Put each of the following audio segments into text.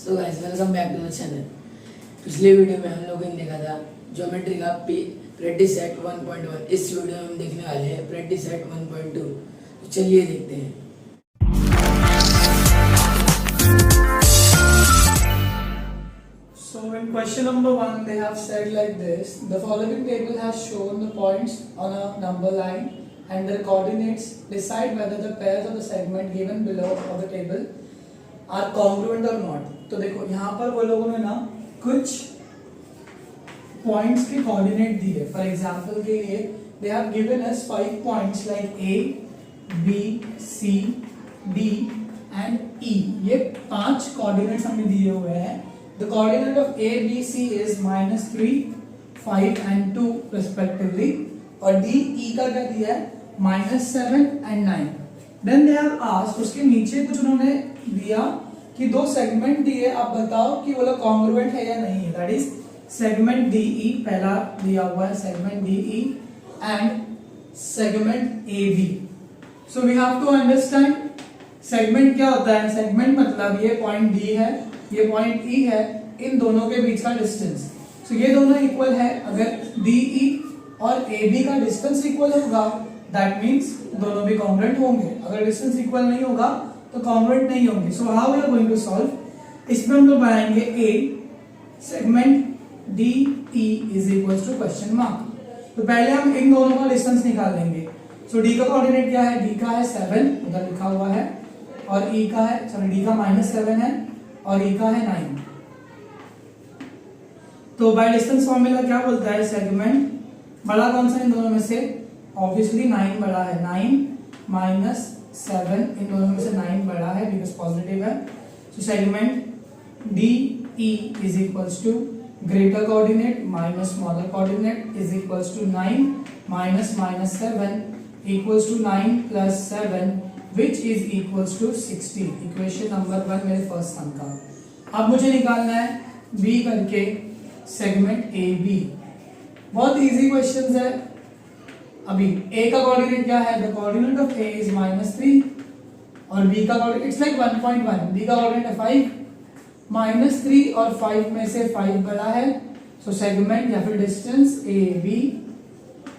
So guys welcome back to the channel. पिछले video में हम लोगों ने देखा था ज्योमेट्री का प्रैक्टिस सेट 1.1। इस वीडियो में हम देखने वाले हैं प्रैक्टिस सेट 1.2। तो चलिए देखते हैं। So in question number 1 they have said like this: the following table has shown the points on a number line and their coordinates. Decide whether the pairs of the segment given below of the table are congruent or not. तो देखो यहाँ पर वो लोगों ने ना कुछ points के कोऑर्डिनेट दिए। फॉर एग्जांपल के लिए they have given us 5 points like A B C D and E. ये 5 कोऑर्डिनेट्स हमें दिए हुए हैं। The coordinate of A B C is -3, 5 and 2 respectively, और डी ई का क्या दिया है -7 and 9। Then they have asked, उसके नीचे कुछ उन्होंने दिया कि 2 सेगमेंट दिए, आप बताओ कि वो लोग कॉन्ग्रुएंट है या नहीं है। दैट इज सेगमेंट डीई, पहला दिया हुआ है segment DE and segment AB. So we have to understand segment क्या होता है। सेगमेंट मतलब ये पॉइंट डी है, ये पॉइंट ई है, इन दोनों के बीच का डिस्टेंस। सो ये दोनों इक्वल है। अगर डीई और एबी का डिस्टेंस इक्वल होगा दैट मीन्स दोनों भी कॉन्ग्रुएंट होंगे। अगर डिस्टेंस इक्वल नहीं होगा तो कॉन्ग्रुएंट नहीं होंगे। So how we are going to solve, इसमें हम लोग बनाएंगे a segment D E is equal to question mark. तो पहले हम इन दोनों का डिस्टेंस निकाल लेंगे। सो डी का कोऑर्डिनेट क्या है, डी का है 7 उधर लिखा हुआ है, और ई का है, सॉरी डी का -7 है और ई का है 9। तो बाय डिस्टेंस फॉर्मूला क्या बोलता है, सेगमेंट बड़ा कौन सा इन दोनों में से, ऑब्वियसली 9 बड़ा है। 9 -7 इन दोनों में से 9 बड़ा है बिकॉज पॉजिटिव है। So segment D E is equals to greater coordinate minus smaller coordinate is equals to 9 -7 equals to 9 + 7 which is equals to 60। Equation number 1 मेरे फर्स्ट सम का। अब मुझे निकालना है बी करके सेगमेंट ए बी। बहुत इजी क्वेश्चंस है। अभी a का कोऑर्डिनेट क्या है, the coordinate of a is -3 और b का कोऑर्डिनेट इट्स लाइक 1.1, b का कोऑर्डिनेट है 5, -3 और 5 में से 5 बड़ा है। सो सेगमेंट या फिर distance A B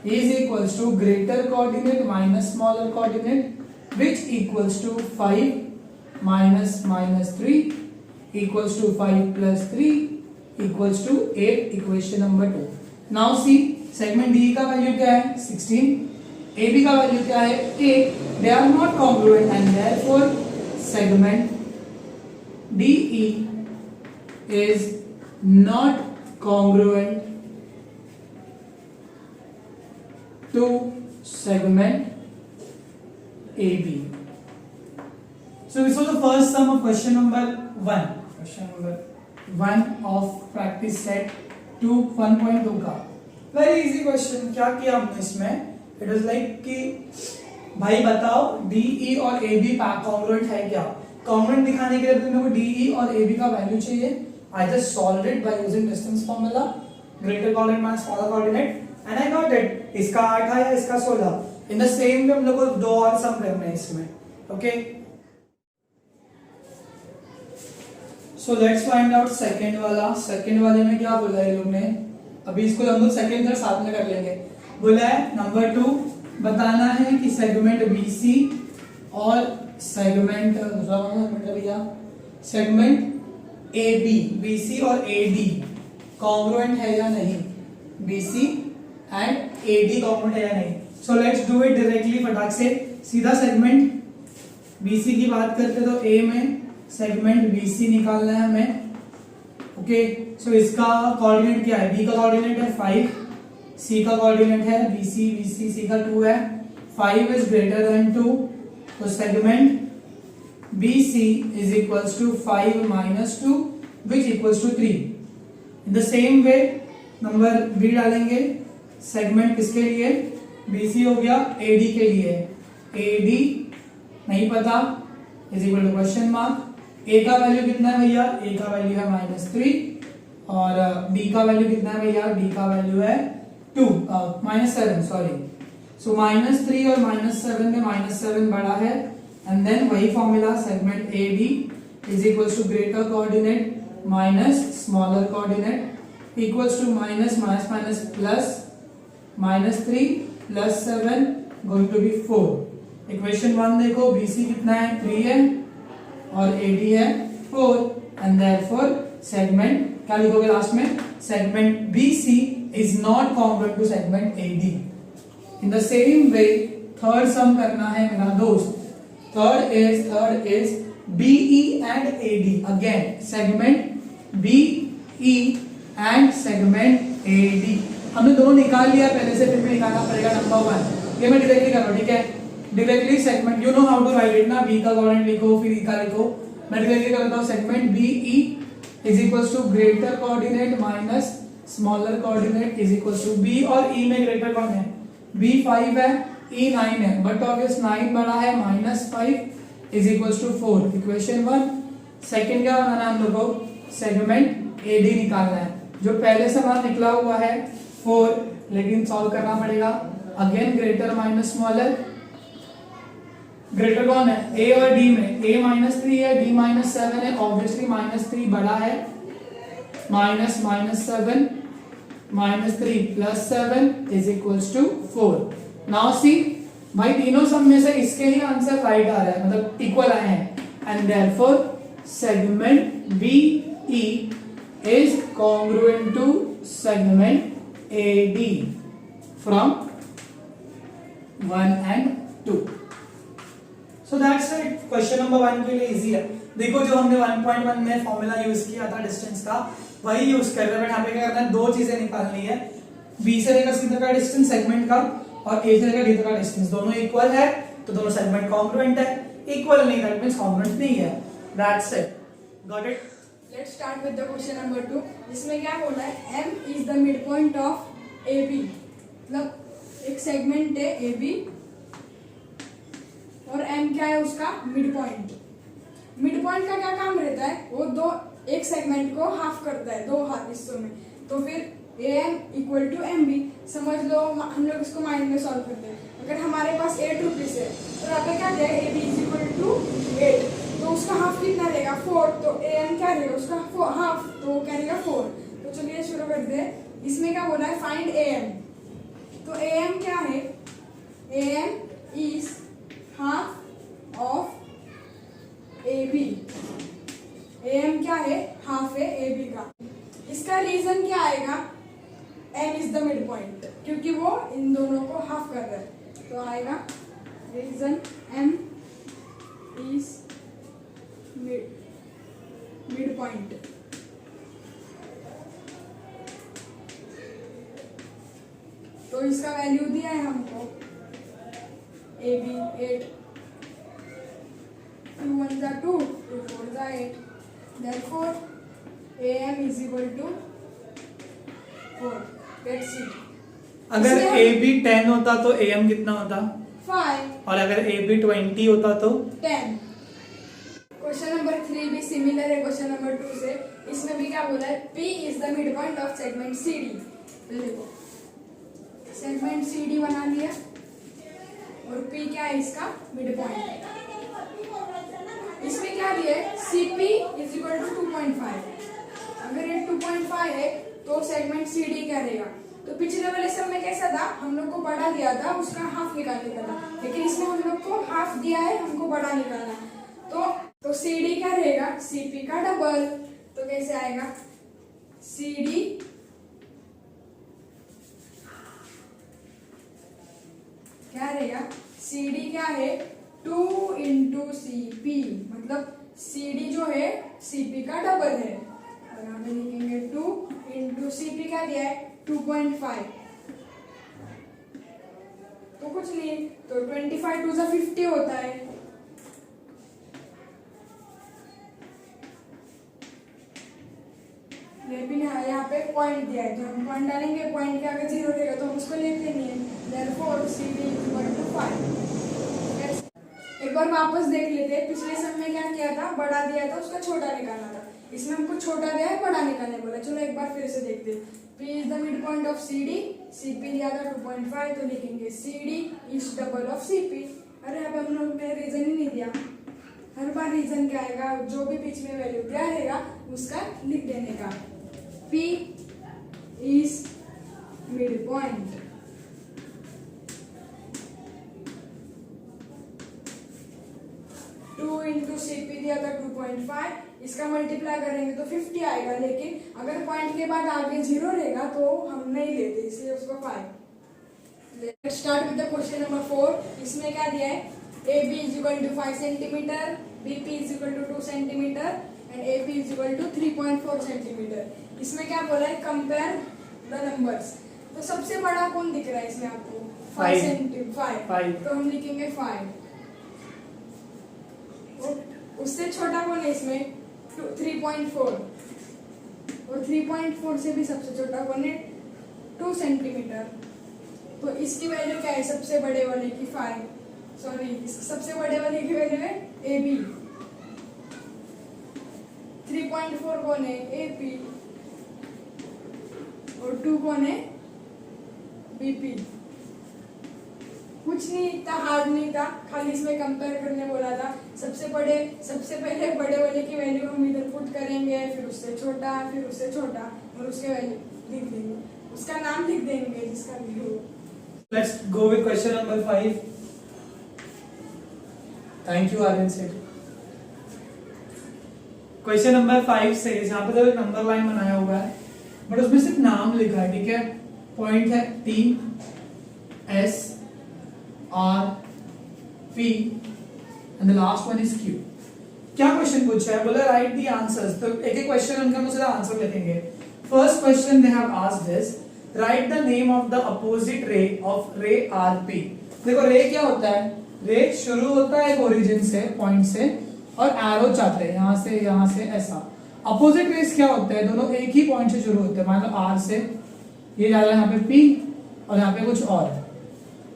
is equals to greater coordinate minus smaller coordinate which equals to 5 -3 equals to 5 + 3 equals to 8। Equation number 2। Now see segment D का वैल्यू क्या है 16, ए बी का वैल्यू क्या है 8। They are not congruent and therefore segment D E is not congruent to segment AB। So this was the first sum of question number 1. Question number 1 of practice set 1.2 का। Very easy question। क्या किया हमने इसमें, it was like कि भाई बताओ DE और AB congruent है क्या। कॉन्ग्रुएंट दिखाने के लिए मेरे को DE और AB का वैल्यू चाहिए। I just solved it by using distance formula, greater coordinate minus smaller coordinate, and I got it। इसका 8 आया, इसका 16। इन द सेम वे हम लोग को 2 और सम करने हैं इसमें। Okay, so let's find out second वाला। सेकंड वाले में क्या बोला है ये लोग ने, अभी इसको हम लोग सेकंड थर्ड साथ में कर लेंगे। बोला है नंबर 2 बताना है कि सेगमेंट BC और सेगमेंट दूसरा कौन सा सेगमेंट है भैया, सेगमेंट AB, BC और AD कॉन्ग्रुएंट है या नहीं, BC एंड AD कॉन्ग्रुएंट है या नहीं। So let's do it directly, फटाक से सीधा सेगमेंट BC की बात करते तो A में सेगमेंट BC निकालना है हमें। ओके, सो इसका कोऑर्डिनेट क्या है, B का कोऑर्डिनेट है 5, C का कोऑर्डिनेट है BC, C का 2 है, 5 इज ग्रेटर देन 2। तो segment BC is equals to 5 - 2 which equals to 3। In the same way number B डालेंगे। सेगमेंट किसके लिए, BC हो गया, AD के लिए, AD नहीं पता is equal to question mark. A का वैल्यू कितना है भैया, A का वैल्यू है -3 और D का वैल्यू कितना है भैया, D का वैल्यू है -7 सॉरी। सो -3 और -7 में -7 बड़ा है एंड देन वही formula segment AB is equals to greater coordinate minus smaller coordinate equals to minus minus minus plus -3 plus 7 going to be 4। Equation 1 देखो, BC कितना है 3 है और AD है 4 एंड देयरफॉर सेगमेंट क्या लिखोगे लास्ट में, segment BC is not congruent to segment AD। In the same way third sum करना है मेरा दोस्त, third is BE and AD, again segment BE and segment AD हमने दोनों निकाल लिया पहले से, फिर भी निकालना पड़ेगा नंबर 1। ये मैं डायरेक्टली कर रहा हूं, ठीक है, directly segment you know how to write it ना, B का कोऑर्डिनेट लिखो फिर E का लिखो। मैं डायरेक्टली करता हूं, segment BE is equals to greater coordinate minus smaller coordinate is equals to B, और E में ग्रेटर कौन है, B 5 है E 9 है, बट ऑब्वियस 9 बड़ा है -5 is equals to 4। Equation 1। Second क्या बनाना है हम लोग को, सेगमेंट AD निकालना है, जो पहले से हमारा निकला हुआ है 4, लेकिन सॉल्व करना पड़ेगा। Again greater minus smaller, greater कौन है A और D में, A -3 है D -7 है, ऑब्वियसली -3 बड़ा है, minus -7 -3 plus 7 is equals to 4। Now see भाई तीनों सब में से इसके ही आंसर राइट आ रहा है, मतलब इक्वल आए हैं, and therefore segment BE is congruent to segment AD from 1 and 2। So that's it। Question number 1 के लिए इजी है। देखो जो हमने 1.1 में फॉर्मूला यूज किया था डिस्टेंस का, वही यूज कर रहे हैं। यहाँ पे क्या करना है, दो चीजें निकालनी है, B से लेकर C तक का डिस्टेंस सेगमेंट का, और A से लेकर D तक का डिस्टेंस, दोनों इक्वल है तो दोनों सेगमेंट कॉन्ग्रुएंट है, इक्वल नहीं दैट मींस कॉन्ग्रुएंट नहीं है। That's it, got it. Let's start with the question number 2। इसमें क्या बोला है, M is the midpoint of AB, मतलब एक सेगमेंट है AB और M क्या है उसका मिड पॉइंट। मिड पॉइंट का क्या काम रहता है, वो एक सेगमेंट को हाफ करता है, दो हाफ हिस्सों में, तो फिर AM इक्वल टू MB समझ लो। हम लोग इसको माइंड में सॉल्व करते हैं। अगर हमारे पास 8 रुपीज है तो यहाँ पे क्या दिया है, AB इज इक्वल टू 8, तो उसका हाफ कितना रहेगा 4, तो AM क्या रहेगा उसका हाफ, तो वो क्या रहेगा 4। तो चलिए शुरू करते हैं। इसमें क्या बोला है, फाइंड AM, तो AM क्या है, AM is half of AB। AM क्या है, हाफ है AB का। इसका रीजन क्या आएगा, M is the mid point, क्योंकि वो इन दोनों को हाफ कर रहा है, तो आएगा reason M is mid point. तो इसका वैल्यू दिया है हमको AB 8, 2 1 जा 2, 2 4 जा 8, therefore AM is equal to 4। Let's see। अगर AB 10 होता तो AM कितना होता, 5, और अगर AB 20 होता तो 10। क्वेश्चन नंबर 3 भी सिमिलर है क्वेश्चन नंबर 2 से। इसमें भी क्या बोला है, P is the mid point of segment CD। तो देखो सेगमेंट CD बना लिया और P क्या है इसका मिड पॉइंट। इसमें क्या दिया है, CP इज इक्वल टू 2.5। अगर ये 2.5 है तो सेगमेंट CD क्या रहेगा, तो पिछले वाले सब में कैसा था, हम लोग को बड़ा दिया था, उसका हाफ निकालने का था, लेकिन इसमें हम लोग को हाफ दिया है, हमको बड़ा निकालना। तो CD क्या रहेगा, CP का डबल। तो कैसे आएगा, CD क्या रहेगा, CD क्या है 2 इंटू CP, मतलब CD जो है CP का डबल है, और यहाँ पे लिखेंगे 2 इंटू CP क्या दिया है 2.5, तो कुछ नहीं, तो 25 2 50 होता है। लेकिन यहाँ पे पॉइंट दिया है, तो हम पॉइंट डालेंगे, पॉइंट के आगे 0 रहेगा तो हम उसको लेते नहीं है, therefore CD इक्वल टू 5। एक बार वापस देख लेते हैं, पिछले सब में क्या किया था, बड़ा दिया था उसका छोटा निकालना था, इसमें हमको छोटा दिया है बड़ा निकालने बोला। चलो एक बार फिर से देखते हैं। P is the mid point of CD, CP दिया था 2.5, तो लिखेंगे CD is double of CP। अरे अब हम लोग ने रीजन ही नहीं दिया, हर बार रीजन क्या आएगा, जो भी बीच में वैल्यू क्या रहेगा उसका लिख देने का। P is mid point. Two into C P दिया था 2.5, इसका मल्टीप्लाई करेंगे तो 50 आएगा, लेकिन अगर पॉइंट के बाद आगे 0 रहेगा तो हम नहीं लेते, इसलिए उसको 5। Let's start with the question number 4। इसमें क्या दिया है, A B is equal to 5 centimetre, B P is equal to 2 centimetre and A P is equal to 3.4 centimetre. इसमें क्या बोला है, कंपेयर द नंबर्स। तो सबसे बड़ा कौन दिख रहा है इसमें आपको, 5 सेंटीमीटर, तो हम लिखेंगे 5। उससे छोटा कौन है इसमें, 3.4, और 3.4 से भी सबसे छोटा कौन है, 2 सेंटीमीटर। तो इसकी वैल्यू क्या है, सबसे बड़े वाले की 5, सॉरी सबसे बड़े वाले की वैल्यू है ए बी। 3.4 कौन है, ए पी, और 2 कौन है, बी पी। कुछ नहीं, इतना हार्ड नहीं था, खाली इसमें कंपेयर करने बोला था। सबसे पहले बड़े वाले की वैल्यू हम इधर पुट करेंगे, फिर उससे छोटा, फिर उससे छोटा, और उसके वैल्यू लिख देंगे, उसका नाम लिख देंगे जिसका भी हो। Let's go with question number 5. Thank you Aryan sir. Question number 5 से यहाँ पे तो एक नंबर लाइन बनाया हुआ है, बट उसमें सिर्फ नाम लिखा है, ठीक है। पॉइंट है T S R P and the last one is Q। क्या क्वेश्चन पूछा है, बोला राइट दी आंसर्स। तो एक एक क्वेश्चन उनका मुझे आंसर लिखेंगे। First question they have asked this, right the name of the opposite ray of रे आर पी। देखो रे क्या होता है, रे शुरू होता है एक ओरिजिन से, पॉइंट से, और एरो चाहते हैं यहाँ से ऐसा। अपोजिट रेस क्या होता है, दोनों एक ही पॉइंट से शुरू होते हैं। मान लो आर से ये जा रहा है यहाँ पे पी, और यहाँ पे कुछ और है।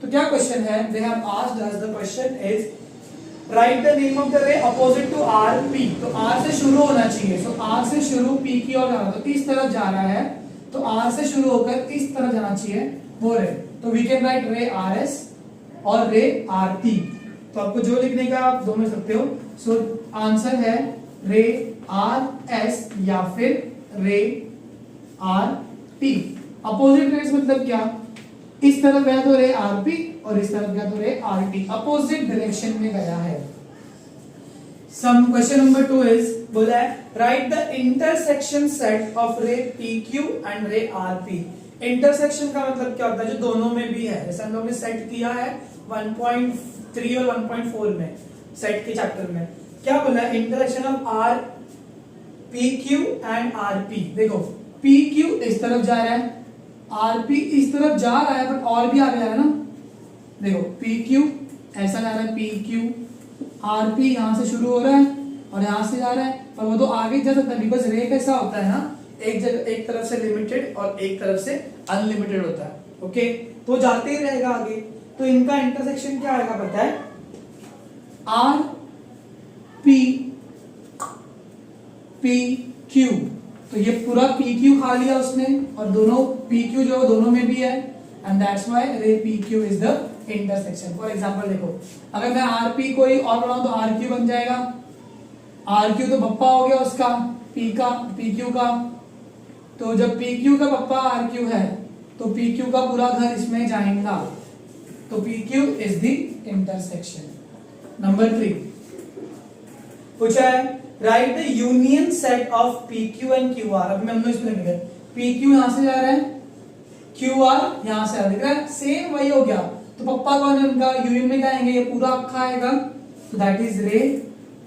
तो क्या क्वेश्चन है, they have asked us, the question is write the name of the ray opposite to R P. तो आर से शुरू होना चाहिए, तो आर से शुरू पी की ओर जाना, तो इस तरफ जा रहा है, तो आर से शुरू होकर इस तरफ जाना चाहिए वो रे। तो वी कैन राइट रे आर एस और रे आर टी। तो आपको जो लिखने का आप दो में सकते हो। सो आंसर है रे आर एस या फिर रे आर टी। अपोजिट रेस मतलब क्या, इस तरफ गया तो रे आर पी और इस तरफ गया तो रे आर टी, अपोजिट डायरेक्शन में गया है। सम क्वेश्चन नंबर 2 इज बोला है right the intersection set of रे पी क्यू एंड रे आर पी। इंटरसेक्शन का मतलब क्या होता है, जो दोनों में भी है। जैसे हम लोग ने सेट किया है 1.3 और 1.4 में, सेट के चैप्टर में क्या बोला है, intersection of R P Q and R P. देखो पी क्यू इस तरफ जा रहा है, आर पी इस तरफ जा रहा है, बट और भी आगे जा रहा है ना। देखो पी क्यू ऐसा जा रहा है, पी क्यू, आर पी यहाँ से शुरू हो रहा है और यहाँ से जा रहा है, पर वो तो आगे जा सकता है, बिकॉज रे कैसा होता है ना, एक जगह एक तरफ से लिमिटेड और एक तरफ से अनलिमिटेड होता है। ओके, तो जाते ही रहेगा आगे। तो इनका इंटरसेक्शन क्या आएगा पता है, आर पी पी क्यू। तो ये पूरा पी क्यू खा लिया उसने, और दोनों पी क्यू जो दोनों में भी है, एंड दैट्स व्हाई रे P Q is the intersection. For example देखो, अगर मैं आर पी को ही और बनाऊं तो आर क्यू बन जाएगा। आर क्यू तो पप्पा हो गया उसका, पी क्यू का। तो जब पी क्यू का पप्पा आर क्यू है, तो पी क्यू का पूरा घर इसमें जाएगा। तो P Q is the intersection. Number 3 पूछा है right the union set of P Q and Q R. अब हम लोग इसमें लिखेंगे पी क्यू यहां से जा रहा है, क्यू आर यहां से आ रहा है, सेम वही हो गया। तो पप्पा कौन है उनका, यूनियन में क्या आएंगे, ये पूरा अक्खा आएगा, तो दैट इज रे।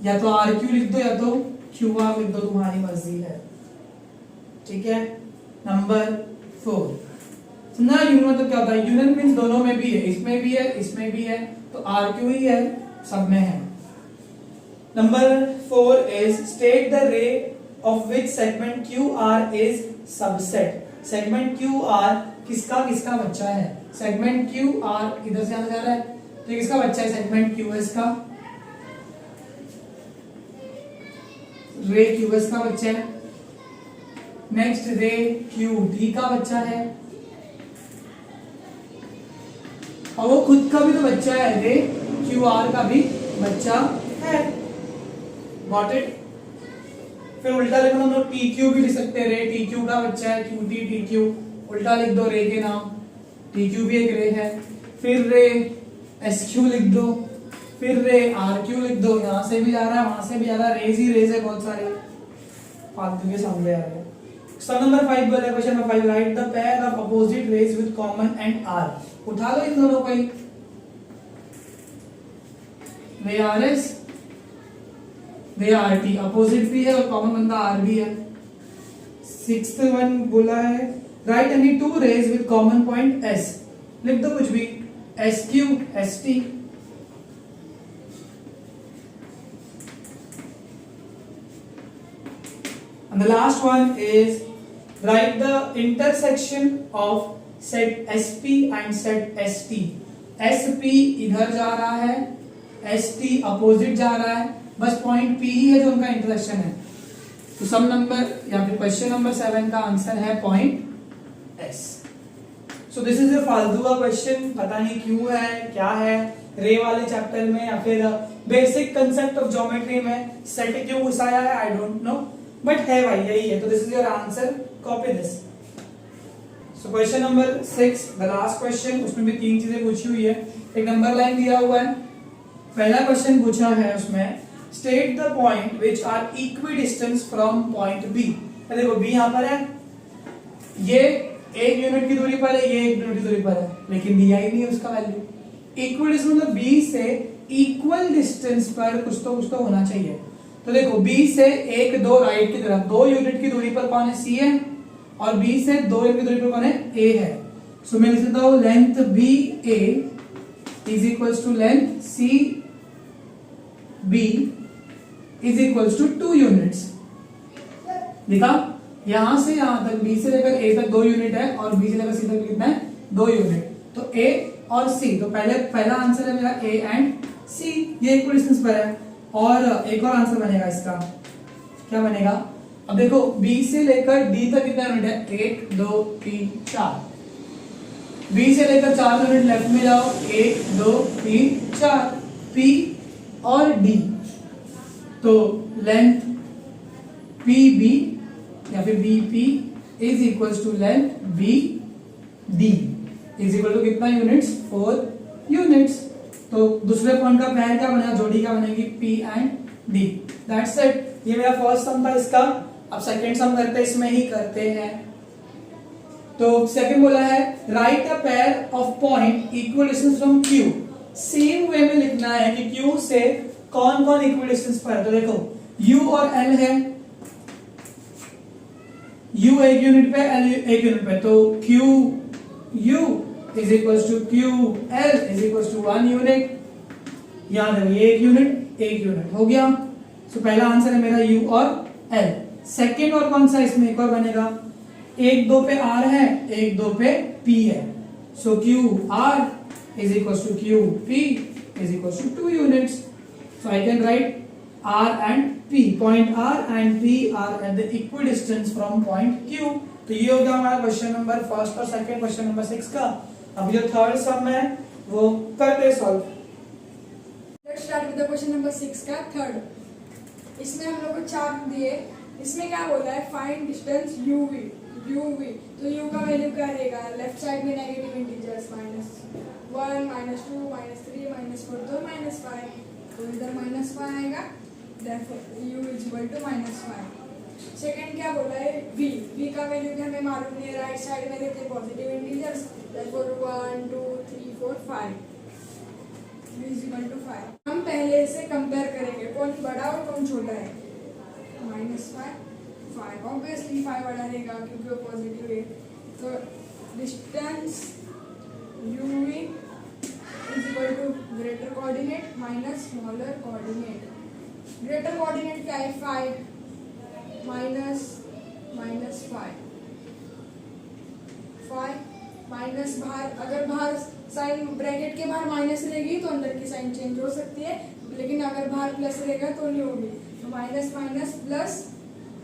या तो आर क्यू लिख दो या तो क्यू आर लिख दो, तुम्हारी मर्जी है। ठीक है। नंबर 4 ना, यूनियन मतलब क्या होता है, यूनियन मींस दोनों में भी है, इसमें भी है इसमें भी है, तो आर क्यू ही है, सब में है। Number 4 is state the ray of which segment Q R is subset. Segment Q R किसका किसका बच्चा है, सेगमेंट क्यू आर इधर से आने जा रहा है, तो किसका बच्चा है, सेगमेंट क्यू एस का, रे क्यू एस का बच्चा है। नेक्स्ट रे क्यू डी का बच्चा है, और वो खुद का भी तो बच्चा है, रे क्यू आर का भी बच्चा है। Got it. फिर उल्टा लिखो हम लोग टी क्यू भी लिख सकते हैं, रे टी क्यू का बच्चा है, क्यू टी टी क्यू, उल्टा लिख दो रे के नाम, टी क्यू भी एक रे है। फिर रे एस क्यू लिख दो, फिर रे आर क्यू लिख दो, यहाँ से भी जा रहा है वहां से भी जा रहा है, रेज ही रेज है बहुत सारे, फालतू के सामने आ रहे हैं। सवाल नंबर 5 बोला, question number 5, write the pair of opposite rays with common end R. उठा लो इन दोनों को ही, ray R S, ray R T, अपोजिट भी है और कॉमन बंदा आर भी है। 6th वन बोला है, write any two rays with common point S, लिख दो कुछ भी, S Q S T. And the last one is write the intersection of set SP and set ST. SP इधर जा रहा है, ST अपोजिट जा रहा है, बस पॉइंट P ही है जो उनका इंटरसेक्शन है। तो सम नंबर या फिर क्वेश्चन नंबर 7 का आंसर है point S। So this is a फालतू का क्वेश्चन, पता नहीं क्यों है, क्या है, रे वाले चैप्टर में या फिर बेसिक कंसेप्ट ऑफ ज्योमेट्री में सेट क्यों घुसाया है, आई डोंट नो, बट है भाई यही है। तो this is your answer, copy this. So question number 6, the last question, उसमें भी 3 चीजें पूछी हुई है, एक नंबर लाइन दिया हुआ है। पहला क्वेश्चन पूछा है उसमें, state the point which are equidistance from point B. देखो बी यहाँ पर है, ये 1 यूनिट की दूरी पर है, ये 1 यूनिट की दूरी पर है, लेकिन दिया ही नहीं है उसका वैल्यू। इक्वी डिस्टेंस मतलब बी से इक्वल डिस्टेंस पर कुछ तो होना चाहिए। तो देखो B से 1 2 राइट की तरफ 2 यूनिट की दूरी पर कौन है, C है, और B से 2 यूनिट की दूरी पर कौन है, A है। सो मैं लिख देता हूं length BA is equals to length CB is equals to 2 units. लिखा, यहां से यहां तक B से लेकर A तक 2 यूनिट है और B से लेकर C तक कितना है, 2 यूनिट। तो A और C, तो पहला आंसर है मेरा A एंड C, ये इक्वल डिस्टेंस पर है। और एक और आंसर बनेगा इसका, क्या बनेगा, अब देखो B से लेकर D तक कितना यूनिट है, 1 2 3 4, B से लेकर 4 यूनिट लेफ्ट में जाओ, 1 2 3 4, P और D, तो लेंथ PB या फिर BP is equals to length BD is equal to कितना यूनिट्स, 4 यूनिट्स। तो दूसरे पॉइंट का पैर क्या बनेगा, जोड़ी क्या बनेगी, P and D। That's it, ये मेरा फर्स्ट सम था इसका। अब सेकंड सम करते हैं, इसमें ही करते हैं। तो सेकंड बोला है, right a pair of point equal distance from Q। Same way में लिखना है कि Q से कौन कौन इक्वल डिस्टेंस पर है। तो देखो U और L है, U 1 यूनिट पे, L 1 यूनिट पे, तो QU is equals to QL is equals to 1 unit. याद है ये 1 यूनिट हो गया। सो पहला आंसर है मेरा U और L। सेकेंड और कौन सा इसमें एक और बनेगा, 1 2 पे R है, 1 2 पे P है, सो QR is equals to QP is equals to 2 units। So I can write R and P, point R and P are at the equidistance from point Q। तो ये हो गया हमारा क्वेश्चन नंबर फर्स्ट और second, question number 6 का। अब जो third सम है वो करते solve. Let's start with the question number 6 का थर्ड। इसमें हम लोग को 4 दिए, इसमें क्या बोला है, फाइंड डिस्टेंस UV। तो U का वैल्यू क्या रहेगा, लेफ्ट साइड में नेगेटिव इंटीजर्स -1 -2 -3 -4 तो -5, तो इधर -5 आएगा, therefore U is equal to -5। Second क्या बोला है, V का वैल्यू भी हमें मालूम नहीं है, राइट साइड में रहते positive integers, therefore 1 2 3 4 5, V is equal to 5। हम पहले से कंपेयर करेंगे कौन बड़ा और कौन छोटा है, -5 ऑब्वियसली 5 बड़ा रहेगा क्योंकि वो पॉजिटिव है। तो distance UV is equal to greater coordinate minus smaller coordinate. Greater coordinate क्या है, 5 माइनस माइनस बाहर, अगर बाहर साइन ब्रैकेट के बाहर माइनस रहेगी तो अंदर की साइन चेंज हो सकती है, लेकिन अगर बाहर प्लस रहेगा तो नहीं होगी। तो minus minus plus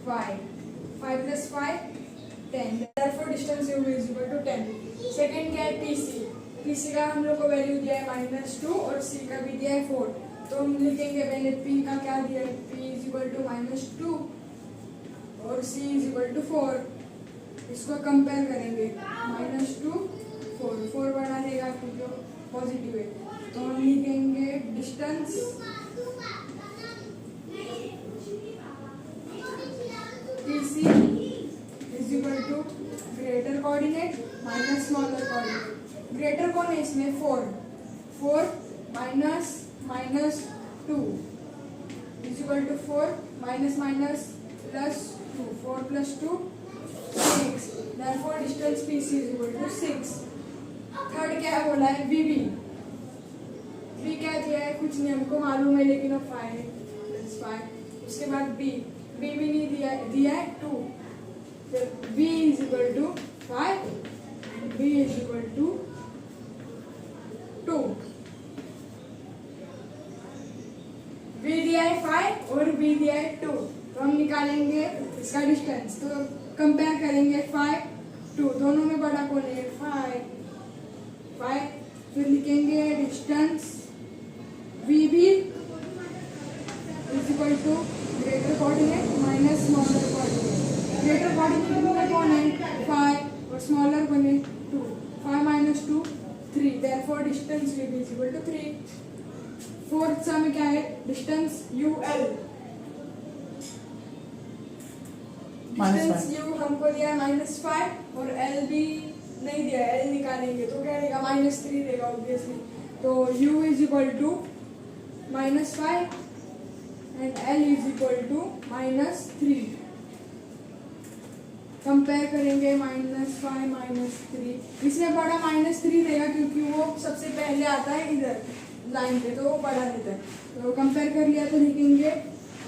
5 plus 5 10, therefore distance UV is equal to 10। Second क्या है, PC का हम लोग को वैल्यू दिया है -2 और C का भी दिया है 4। तो हम लिखेंगे पहले P का क्या दिया है, P is is equal to -2 और c इज इक्वल टू 4। इसको कंपेयर करेंगे, -2 4 बड़ा रहेगा क्योंकि पॉजिटिव है, तो हम लिखेंगे distance PC is equal to greater coordinate minus smaller coordinate. Greater कौन है इसमें? 4 minus -2 is equal to 4 minus plus 2, 4 + 2 6, therefore distance PC is equal to 6। Third क्या बोला है? VB। V क्या दिया है? कुछ नहीं हमको मालूम है, लेकिन 5 उसके बाद B भी नहीं दिया है 2, फिर V is equal to 5 and B is equal to 2। V दिया है 5 और B दिया है 2, तो हम निकालेंगे इसका डिस्टेंस। तो कंपेयर करेंगे 5 2, दोनों में बड़ा कौन है? 5। फिर लिखेंगे distance VB is equal to greater coordinate minus smaller coordinate. Greater coordinate में कौन है? 5 और स्मॉलर कौन है? 2। 5 - 2 3, therefore distance VB is equal to 3। Fourth sum में क्या है? Distance UL। डिस्टेंस U हमको दिया है -5 और L भी नहीं दिया है, L निकालेंगे तो क्या देगा? -3 देगा ऑब्वियसली। तो U is equal to -5 and L is equal to -3। Compare करेंगे -5 -3, इसमें बड़ा -3 देगा क्योंकि वो सबसे पहले आता है इधर लाइन पे, तो वो बड़ा देता है। तो कंपेयर कर लिया तो लिखेंगे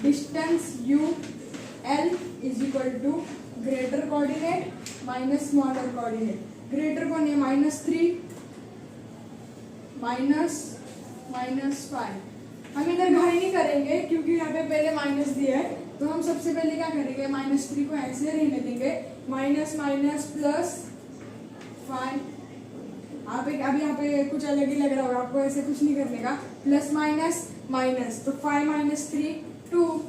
distance UL is equal to greater coordinate minus smaller coordinate. Greater कौन है? -3 -5। हम इधर घाई नहीं करेंगे क्योंकि यहाँ पे पहले माइनस दिया है, तो हम सबसे पहले क्या करेंगे? -3 को ऐसे रहने देंगे, माइनस +5। अभी यहाँ पे कुछ अलग ही लग रहा होगा आपको, ऐसे कुछ नहीं करने का, प्लस माइनस, तो 5 - 3 2,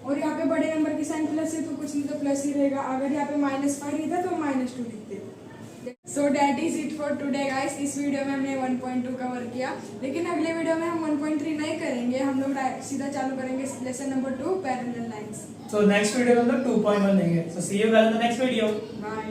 और यहाँ पे बड़े नंबर की साइन प्लस है तो कुछ नहीं तो प्लस ही रहेगा। अगर यहाँ पे -5 रहता तो -2 लिखते। So that is it for today guys. इस वीडियो में हमने 1.2 कवर किया, लेकिन अगले वीडियो में हम 1.3 नहीं करेंगे, हम लोग सीधा चालू करेंगे lesson number 2 parallel lines. So next video में हम लोग 2.1 लेंगे। So see you guys in the next video. Bye.